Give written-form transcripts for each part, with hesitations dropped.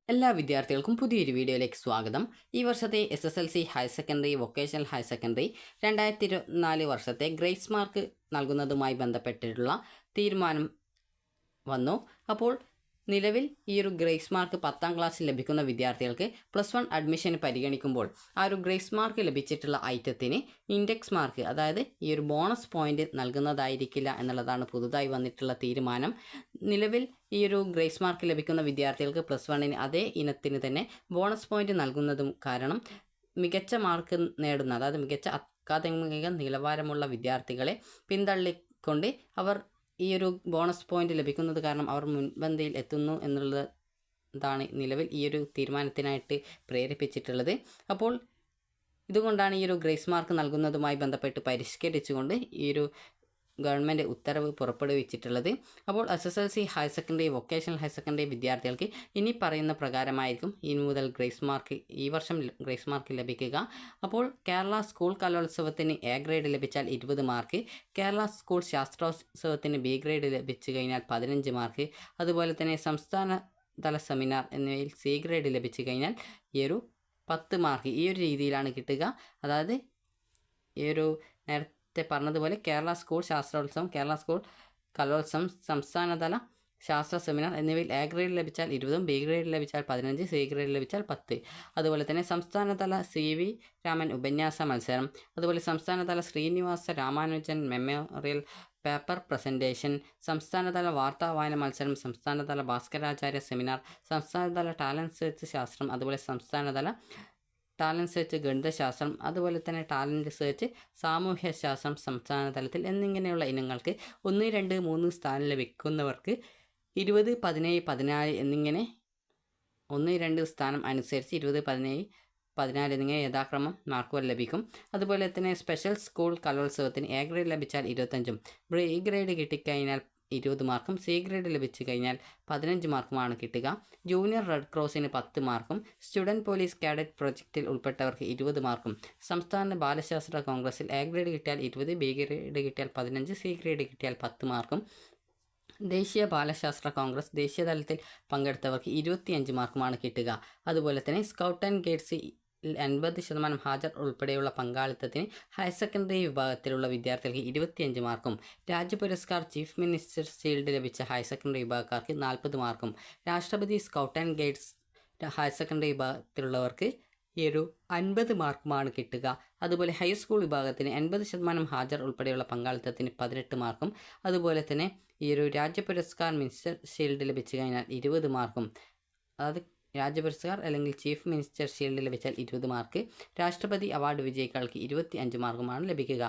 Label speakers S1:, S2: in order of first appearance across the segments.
S1: എല്ലാ വിദ്യാർത്ഥികൾക്കും പുതിയൊരു വീഡിയോയിലേക്ക് സ്വാഗതം. ഈ വർഷത്തെ SSLC higher secondary, vocational higher secondary 2024 വർഷത്തെ ഗ്രേസ് മാർക്ക് നൽകുന്നതുമായി ബന്ധപ്പെട്ടിട്ടുള്ള തീരുമാനം വന്നു. അപ്പോൾ നിലവിൽ ഈ ഒരു ഗ്രേസ് മാർക്ക് 10ാം ക്ലാസ്സിൽ ലഭിക്കുന്ന വിദ്യാർത്ഥികൾക്ക് +1 അഡ്മിഷന് പരിഗണിക്കുമ്പോൾ ആ ഒരു ഗ്രേസ് മാർക്ക് ലഭിച്ചിട്ടുള്ള ഐറ്റത്തിന് ഇൻഡെക്സ് മാർക്ക്, അതായത് ഈ ഒരു ബോണസ് പോയിന്റ് നൽകുന്നതായിരിക്കില്ല എന്നുള്ളതാണ് പുതുതായി വന്നിട്ടുള്ള തീരുമാനം. നിലവിൽ ഈ ഒരു ഗ്രേസ് മാർക്ക് ലഭിക്കുന്ന വിദ്യാർത്ഥികൾക്ക് +1ന് അതേ ഇനത്തിന് തന്നെ ബോണസ് പോയിന്റ് നൽകുന്നതും കാരണം മികച്ച മാർക്ക് നേടുന്ന, അതായത് മികച്ച അക്കാദമിക നിലവാരമുള്ള വിദ്യാർത്ഥികളെ പിന്തള്ളിക്കൊണ്ട് അവർ ഈ ഒരു ബോണസ് പോയിന്റ് ലഭിക്കുന്നത് കാരണം അവർ മുൻപന്തിയിൽ എത്തുന്നു എന്നുള്ളതാണ് നിലവിൽ ഈ ഒരു തീരുമാനത്തിനായിട്ട് പ്രേരിപ്പിച്ചിട്ടുള്ളത്. അപ്പോൾ ഇതുകൊണ്ടാണ് ഈ ഒരു ഗ്രേസ് മാർക്ക് നൽകുന്നതുമായി ബന്ധപ്പെട്ട് പരിഷ്കരിച്ചുകൊണ്ട് ഈ ഒരു ഗവൺമെൻറ് ഉത്തരവ് പുറപ്പെടുവിച്ചിട്ടുള്ളത്. അപ്പോൾ SSLC higher secondary, vocational higher secondary വിദ്യാർത്ഥികൾക്ക് ഇനി പറയുന്ന പ്രകാരമായിരിക്കും ഇനി മുതൽ ഈ വർഷം ഗ്രേസ് മാർക്ക് ലഭിക്കുക. അപ്പോൾ കേരള സ്കൂൾ കലോത്സവത്തിന് A ഗ്രേഡ് ലഭിച്ചാൽ 20 മാർക്ക്, കേരള സ്കൂൾ ശാസ്ത്രോത്സവത്തിന് B ഗ്രേഡ് ലഭിച്ചു കഴിഞ്ഞാൽ 15 മാർക്ക്, അതുപോലെ തന്നെ സംസ്ഥാന തല സെമിനാർ എന്നിവയിൽ C ഗ്രേഡ് ലഭിച്ചു കഴിഞ്ഞാൽ ഈ ഒരു 10 മാർക്ക് ഈ ഒരു രീതിയിലാണ് കിട്ടുക. അതായത് ഈ ഒരു നേരത്തെ പറഞ്ഞതുപോലെ കേരള സ്കൂൾ ശാസ്ത്രോത്സവം, കേരള സ്കൂൾ കലോത്സവം, സംസ്ഥാനതല ശാസ്ത്ര സെമിനാർ എന്നിവയിൽ A ഗ്രേഡ് ലഭിച്ചാൽ 20, B ഗ്രേഡ് ലഭിച്ചാൽ 15, C ഗ്രേഡ് ലഭിച്ചാൽ 10. അതുപോലെ തന്നെ സംസ്ഥാനതല CV രാമൻ ഉപന്യാസ മത്സരം, അതുപോലെ സംസ്ഥാനതല Srinivasa Ramanujan memorial paper presentation, സംസ്ഥാനതല വാർത്താ വായന മത്സരം, സംസ്ഥാനതല ഭാസ്കരാചാര്യ സെമിനാർ, സംസ്ഥാനതല ടാലൻറ്റ് സെർച്ച് ശാസ്ത്രം, അതുപോലെ സംസ്ഥാനതല ടാലൻറ്റ് സെർച്ച് ഗണിതശാസ്ത്രം, അതുപോലെ തന്നെ ടാലൻറ്റ് സെർച്ച് സാമൂഹ്യ ശാസ്ത്രം സംസ്ഥാന തലത്തിൽ എന്നിങ്ങനെയുള്ള ഇനങ്ങൾക്ക് 1, 2, 3 സ്ഥാനം ലഭിക്കുന്നവർക്ക് 20, 17, 14 എന്നിങ്ങനെ 1, 2 സ്ഥാനം അനുസരിച്ച് 20, 17, 14 എന്നിങ്ങനെ യഥാക്രമം മാർക്കുകൾ ലഭിക്കും. അതുപോലെ തന്നെ സ്പെഷ്യൽ സ്കൂൾ കലോത്സവത്തിന് A ഗ്രേഡ് ലഭിച്ചാൽ 25, B ഗ്രേഡ് കിട്ടിക്കഴിഞ്ഞാൽ 20 മാർക്കും, C ഗ്രേഡ് ലഭിച്ചു കഴിഞ്ഞാൽ 15 മാർക്കുമാണ് കിട്ടുക. ജൂനിയർ റെഡ് ക്രോസിന് 10 മാർക്കും, സ്റ്റുഡൻറ്റ് പോലീസ് കാഡറ്റ് പ്രൊജക്റ്റിൽ ഉൾപ്പെട്ടവർക്ക് 20 മാർക്കും, സംസ്ഥാന ബാലശാസ്ത്ര കോൺഗ്രസിൽ A ഗ്രേഡ് കിട്ടിയാൽ 20, B ഗ്രേഡ് കിട്ടിയാൽ 15, C ഗ്രേഡ് കിട്ടിയാൽ 10 മാർക്കും, ദേശീയ ബാലശാസ്ത്ര കോൺഗ്രസ് ദേശീയ തലത്തിൽ പങ്കെടുത്തവർക്ക് 25 മാർക്കുമാണ് കിട്ടുക. അതുപോലെ തന്നെ സ്കൗട്ട് ആൻഡ് ഗൈഡ്സ് 80% ഹാജർ ഉൾപ്പെടെയുള്ള പങ്കാളിത്തത്തിന് ഹയർ സെക്കൻഡറി വിഭാഗത്തിലുള്ള വിദ്യാർത്ഥികൾക്ക് 25 മാർക്കും, Rajya Puraskar chief minister shield ലഭിച്ച ഹയർ സെക്കൻഡറി വിഭാഗക്കാർക്ക് 40 മാർക്കും, Rashtrapati scout and guides higher secondary വിഭാഗത്തിലുള്ളവർക്ക് ഈ ഒരു 50 മാർക്കുമാണ് കിട്ടുക. അതുപോലെ ഹൈസ്കൂൾ വിഭാഗത്തിന് 80% ഹാജർ ഉൾപ്പെടെയുള്ള പങ്കാളിത്തത്തിന് 18 മാർക്കും, അതുപോലെ തന്നെ ഈ ഒരു രാജ്യ പുരസ്കാർ മിനിസ്റ്റർ ഷീൽഡ് ലഭിച്ചു കഴിഞ്ഞാൽ 20 മാർക്കും, അതായത് രാജ്യ പുരസ്കാർ അല്ലെങ്കിൽ ചീഫ് മിനിസ്റ്റർ ഷീൽഡ് ലഭിച്ചാൽ 20 മാർക്ക്, രാഷ്ട്രപതി അവാർഡ് വിജയികൾക്ക് 25 മാർക്കുമാണ് ലഭിക്കുക.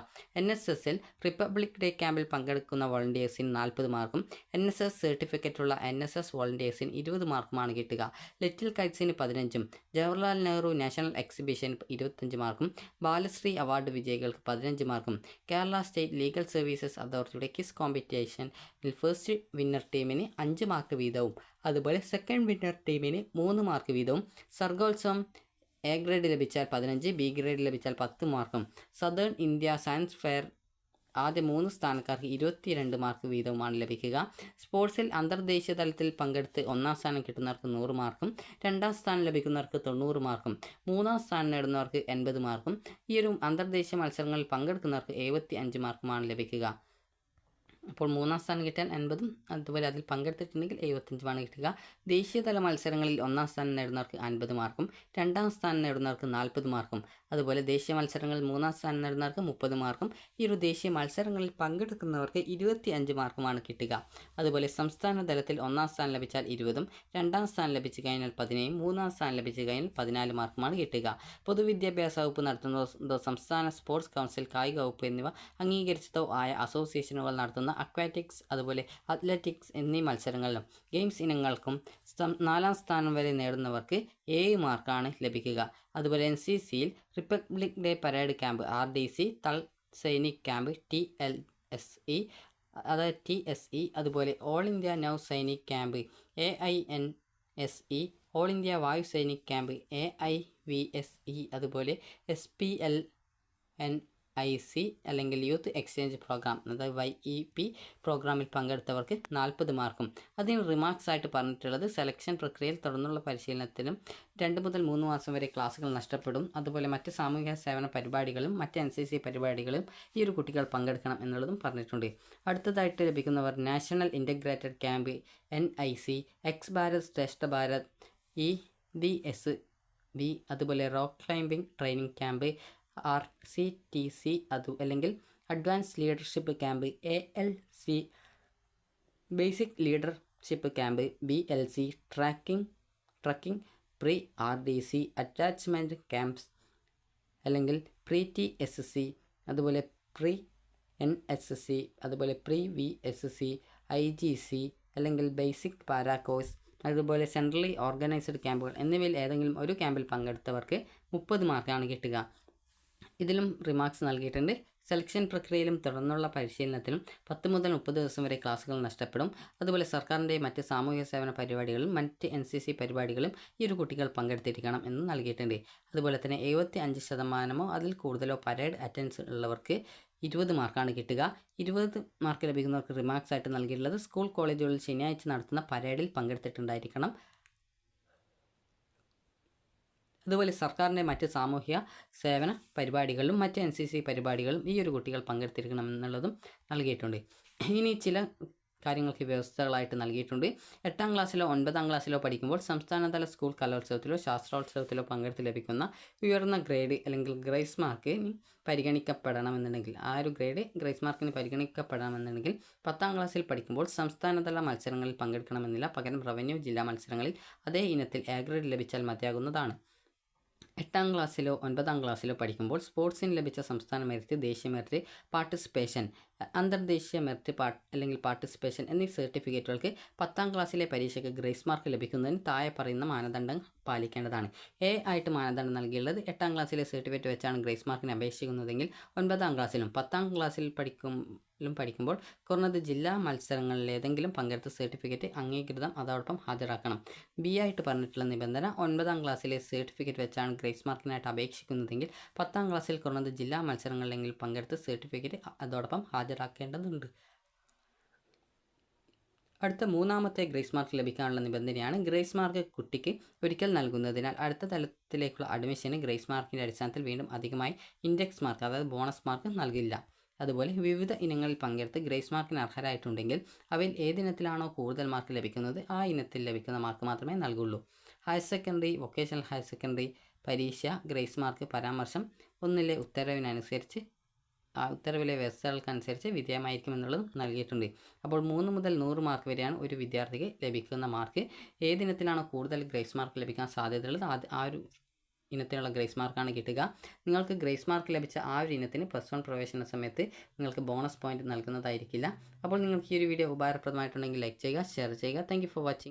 S1: NSSൽ റിപ്പബ്ലിക് ഡേ ക്യാമ്പിൽ പങ്കെടുക്കുന്ന വോളണ്ടിയേഴ്സിന് 40 മാർക്കും, NSS സർട്ടിഫിക്കറ്റുള്ള NSS വോളണ്ടിയേഴ്സിന് 20 മാർക്കുമാണ് കിട്ടുക. ലിറ്റിൽ കൈറ്റ്സിന് 15, ജവഹർലാൽ നെഹ്റു നാഷണൽ എക്സിബിഷന് 25 മാർക്കും, ബാലശ്രീ അവാർഡ് വിജയികൾക്ക് 15 മാർക്കും, കേരള സ്റ്റേറ്റ് ലീഗൽ സർവീസസ് അതോറിറ്റിയുടെ ക്വിസ് കോമ്പറ്റീഷനിൽ ഫസ്റ്റ് വിന്നർ ടീമിന് 5 മാർക്ക് വീതവും, അതുപോലെ സെക്കൻഡ് വിന്നർ ടീമിന് 3 മാർക്ക് വീതവും, സർഗോത്സവം A ഗ്രേഡ് ലഭിച്ചാൽ 15, B ഗ്രേഡ് ലഭിച്ചാൽ 10 മാർക്കും, സദേൺ ഇന്ത്യ സയൻസ് ഫെയർ ആദ്യ 3 സ്ഥാനക്കാർക്ക് 22 മാർക്ക് വീതവുമാണ് ലഭിക്കുക. സ്പോർട്സിൽ അന്തർദേശീയ തലത്തിൽ പങ്കെടുത്ത് 1ാം സ്ഥാനം കിട്ടുന്നവർക്ക് 100 മാർക്കും, 2ാം സ്ഥാനം ലഭിക്കുന്നവർക്ക് 90 മാർക്കും, 3ാം സ്ഥാനം നേടുന്നവർക്ക് 80 മാർക്കും, ഈ ഒരു അന്തർദേശീയ മത്സരങ്ങളിൽ പങ്കെടുക്കുന്നവർക്ക് 75 മാർക്കുമാണ് ലഭിക്കുക. അപ്പോൾ 3ാം സ്ഥാനം കിട്ടാൻ 80ഉം, അതുപോലെ അതിൽ പങ്കെടുത്തിട്ടുണ്ടെങ്കിൽ 75മാണ് കിട്ടുക. ദേശീയതല മത്സരങ്ങളിൽ 1ാം സ്ഥാനം നേടുന്നവർക്ക് 50 മാർക്കും, 2ാം സ്ഥാനം നേടുന്നവർക്ക് 40 മാർക്കും, അതുപോലെ ദേശീയ മത്സരങ്ങളിൽ 3ാം സ്ഥാനം നേടുന്നവർക്ക് 30 മാർക്കും, ഈ ഒരു ദേശീയ മത്സരങ്ങളിൽ പങ്കെടുക്കുന്നവർക്ക് 25 മാർക്കുമാണ് കിട്ടുക. അതുപോലെ സംസ്ഥാന തലത്തിൽ 1ാം സ്ഥാനം ലഭിച്ചാൽ 20ഉം, 2ാം സ്ഥാനം ലഭിച്ചു കഴിഞ്ഞാൽ 10നെയും, 3ാം സ്ഥാനം ലഭിച്ചു കഴിഞ്ഞാൽ 14 മാർക്കുമാണ് കിട്ടുക. പൊതുവിദ്യാഭ്യാസ വകുപ്പ് നടത്തുന്നതോ സംസ്ഥാന സ്പോർട്സ് കൗൺസിൽ, കായിക വകുപ്പ് എന്നിവ അംഗീകരിച്ചതോ ആയ അസോസിയേഷനുകൾ നടത്തുന്ന അക്വാറ്റിക്സ്, അതുപോലെ അത്ലറ്റിക്സ് എന്നീ മത്സരങ്ങളിലും ഗെയിംസ് ഇനങ്ങൾക്കും 4ാം സ്ഥാനം വരെ നേടുന്നവർക്ക് 7 മാർക്കാണ് ലഭിക്കുക. അതുപോലെ NCCയിൽ republic day parade camp RDC, Thal Sainik camp TLSE, അതായത് TSE, അതുപോലെ all India Nau Sainik camp AINSE, all India Vayu Sainik camp AIVSE, അതുപോലെ SPLN YEC അല്ലെങ്കിൽ യൂത്ത് എക്സ്ചേഞ്ച് പ്രോഗ്രാം അതായത് YEP പ്രോഗ്രാമിൽ പങ്കെടുത്തവർക്ക് 40 മാർക്കും. അതിന് റിമാർക്സ് ആയിട്ട് പറഞ്ഞിട്ടുള്ളത് സെലക്ഷൻ പ്രക്രിയയിൽ തുടർന്നുള്ള പരിശീലനത്തിലും 2 മുതൽ 3 മാസം വരെ ക്ലാസ്സുകൾ നഷ്ടപ്പെടും. അതുപോലെ മറ്റ് സാമൂഹിക സേവന പരിപാടികളും മറ്റ് NCC പരിപാടികളും ഈ ഒരു കുട്ടികൾ പങ്കെടുക്കണം എന്നുള്ളതും പറഞ്ഞിട്ടുണ്ട്. അടുത്തതായിട്ട് ലഭിക്കുന്നവർ നാഷണൽ ഇൻ്റഗ്രേറ്റഡ് ക്യാമ്പ് NIC, എക്സ് ഭാരത് ശ്രേഷ്ഠ ഭാരത് EDSB, അതുപോലെ rock climbing training camp RCTC, അല്ലെങ്കിൽ advance leadership camp ALC, basic leadership camp BLC, trekking pre RDC, attachment camps അല്ലെങ്കിൽ പ്രീ TSC, അതുപോലെ പ്രീ NSC, അതുപോലെ പ്രീ VSC, IGC അല്ലെങ്കിൽ ബേസിക് പാരാകോഴ്സ്, അതുപോലെ centrally organised ക്യാമ്പുകൾ എന്നിവയിൽ ഏതെങ്കിലും ഒരു ക്യാമ്പിൽ പങ്കെടുത്തവർക്ക് 30 മാർക്കാണ് കിട്ടുക. ഇതിലും റിമാർക്സ് നൽകിയിട്ടുണ്ട്. സെലക്ഷൻ പ്രക്രിയയിലും തുടർന്നുള്ള പരിശീലനത്തിലും 10 മുതൽ 30 ദിവസം വരെ ക്ലാസ്സുകൾ നഷ്ടപ്പെടും. അതുപോലെ സർക്കാരിൻ്റെ മറ്റ് സാമൂഹിക സേവന പരിപാടികളും മറ്റ് NCC പരിപാടികളും ഈ ഒരു കുട്ടികൾ പങ്കെടുത്തിരിക്കണം എന്ന് നൽകിയിട്ടുണ്ട്. അതുപോലെ തന്നെ 75% അതിൽ കൂടുതലോ പരേഡ് അറ്റൻഡൻസ് ഉള്ളവർക്ക് 20 മാർക്കാണ് കിട്ടുക. 20 മാർക്ക് ലഭിക്കുന്നവർക്ക് റിമാർക്സ് ആയിട്ട് നൽകിയിട്ടുള്ളത് സ്കൂൾ കോളേജുകളിൽ ശനിയാഴ്ച നടത്തുന്ന പരേഡിൽ പങ്കെടുത്തിട്ടുണ്ടായിരിക്കണം. അതുപോലെ സർക്കാരിൻ്റെ മറ്റ് സാമൂഹിക സേവന പരിപാടികളിലും മറ്റ് NCC പരിപാടികളും ഈ ഒരു കുട്ടികൾ പങ്കെടുത്തിരിക്കണം എന്നുള്ളതും നൽകിയിട്ടുണ്ട്. ഇനി ചില കാര്യങ്ങൾക്ക് വ്യവസ്ഥകളായിട്ട് നൽകിയിട്ടുണ്ട്. 8ാം ക്ലാസ്സിലോ 9ാം ക്ലാസ്സിലോ പഠിക്കുമ്പോൾ സംസ്ഥാനതല സ്കൂൾ കലോത്സവത്തിലോ ശാസ്ത്രോത്സവത്തിലോ പങ്കെടുത്ത് ലഭിക്കുന്ന ഉയർന്ന ഗ്രേഡ് അല്ലെങ്കിൽ ഗ്രേസ് മാർക്കിന് പരിഗണിക്കപ്പെടണമെന്നുണ്ടെങ്കിൽ ആ ഒരു ഗ്രേഡ് ഗ്രേസ് മാർക്കിന് പരിഗണിക്കപ്പെടണമെന്നുണ്ടെങ്കിൽ 10ാം ക്ലാസ്സിൽ പഠിക്കുമ്പോൾ സംസ്ഥാനതല മത്സരങ്ങളിൽ പങ്കെടുക്കണമെന്നില്ല. പകരം റവന്യൂ ജില്ലാ മത്സരങ്ങളിൽ അതേ ഇനത്തിൽ A ഗ്രേഡ് ലഭിച്ചാൽ മതിയാകുന്നതാണ്. 8ാം ക്ലാസ്സിലോ 9ാം ക്ലാസ്സിലോ പഠിക്കുമ്പോൾ സ്പോർട്സിന് ലഭിച്ച സംസ്ഥാന മെറിറ്റ്, ദേശീയ മെറിറ്റ്, പാർട്ടിസിപ്പേഷൻ, അന്തർദേശീയ മെറിറ്റ് അല്ലെങ്കിൽ പാർട്ടിസിപ്പേഷൻ എന്നീ സർട്ടിഫിക്കറ്റുകൾക്ക് 10ാം ക്ലാസ്സിലെ പരീക്ഷയ്ക്ക് ഗ്രേസ് മാർക്ക് ലഭിക്കുന്നതിന് താഴെ പറയുന്ന മാനദണ്ഡം പാലിക്കേണ്ടതാണ്. A ആയിട്ട് മാനദണ്ഡം നൽകിയുള്ളത് 8ാം ക്ലാസ്സിലെ സർട്ടിഫിക്കറ്റ് വെച്ചാണ് ഗ്രേസ് മാർക്കിന് അപേക്ഷിക്കുന്നതെങ്കിൽ 9ാം ക്ലാസ്സിലും 10ാം ക്ലാസ്സിൽ പഠിക്കുമ്പോൾ കുറഞ്ഞത് ജില്ലാ മത്സരങ്ങളിൽ ഏതെങ്കിലും പങ്കെടുത്ത സർട്ടിഫിക്കറ്റ് അംഗീകൃതം അതോടൊപ്പം ഹാജരാക്കണം. B ആയിട്ട് പറഞ്ഞിട്ടുള്ള നിബന്ധന 9ാം ക്ലാസ്സിലെ സർട്ടിഫിക്കറ്റ് വെച്ചാണ് ഗ്രേസ് മാർക്കിനായിട്ട് അപേക്ഷിക്കുന്നതെങ്കിൽ 10ാം ക്ലാസ്സിൽ കുറഞ്ഞത് ജില്ലാ മത്സരങ്ങളിലെങ്കിലും പങ്കെടുത്ത സർട്ടിഫിക്കറ്റ് അതോടൊപ്പം ഹാജരാക്കേണ്ടതുണ്ട്. അടുത്ത 3ാമത്തെ ഗ്രേസ് മാർക്ക് ലഭിക്കാനുള്ള നിബന്ധനയാണ് ഗ്രേസ് മാർക്ക് കുട്ടിക്ക് ഒരിക്കൽ നൽകുന്നതിനാൽ അടുത്ത തലത്തിലേക്കുള്ള അഡ്മിഷന് ഗ്രേസ് മാർക്കിൻ്റെ അടിസ്ഥാനത്തിൽ വീണ്ടും അധികമായി ഇൻഡെക്സ് മാർക്ക് അതായത് ബോണസ് മാർക്ക് നൽകില്ല. അതുപോലെ വിവിധ ഇനങ്ങളിൽ പങ്കെടുത്ത് ഗ്രേസ് മാർക്കിന് അർഹരായിട്ടുണ്ടെങ്കിൽ അവയിൽ ഏതിനത്തിലാണോ കൂടുതൽ മാർക്ക് ലഭിക്കുന്നത് ആ ഇനത്തിൽ ലഭിക്കുന്ന മാർക്ക് മാത്രമേ നൽകുള്ളൂ. Higher secondary, vocational higher secondary പരീക്ഷ ഗ്രേസ് മാർക്ക് പരാമർശം 1ലെ ഉത്തരവിനനുസരിച്ച് ആ ഉത്തരവിലെ വ്യവസ്ഥകൾക്കനുസരിച്ച് വിധേയമായിരിക്കുമെന്നുള്ളതും നൽകിയിട്ടുണ്ട്. അപ്പോൾ 3 മുതൽ 100 മാർക്ക് വരെയാണ് ഒരു വിദ്യാർത്ഥിക്ക് ലഭിക്കുന്ന മാർക്ക്. ഏതിനത്തിലാണോ കൂടുതൽ ഗ്രേസ് മാർക്ക് ലഭിക്കാൻ സാധ്യതയുള്ളത് ആ ഒരു ഇനത്തിനുള്ള ഗ്രേസ് മാർക്കാണ് കിട്ടുക. നിങ്ങൾക്ക് ഗ്രേസ് മാർക്ക് ലഭിച്ച ആ ഒരു ഇനത്തിന് +1 പ്രവേശന സമയത്ത് നിങ്ങൾക്ക് ബോണസ് പോയിന്റ് നൽകുന്നതായിരിക്കില്ല. അപ്പോൾ നിങ്ങൾക്ക് ഈ ഒരു വീഡിയോ ഉപകാരപ്രദമായിട്ടുണ്ടെങ്കിൽ ലൈക്ക് ചെയ്യുക, ഷെയർ ചെയ്യുക. Thank you for watching.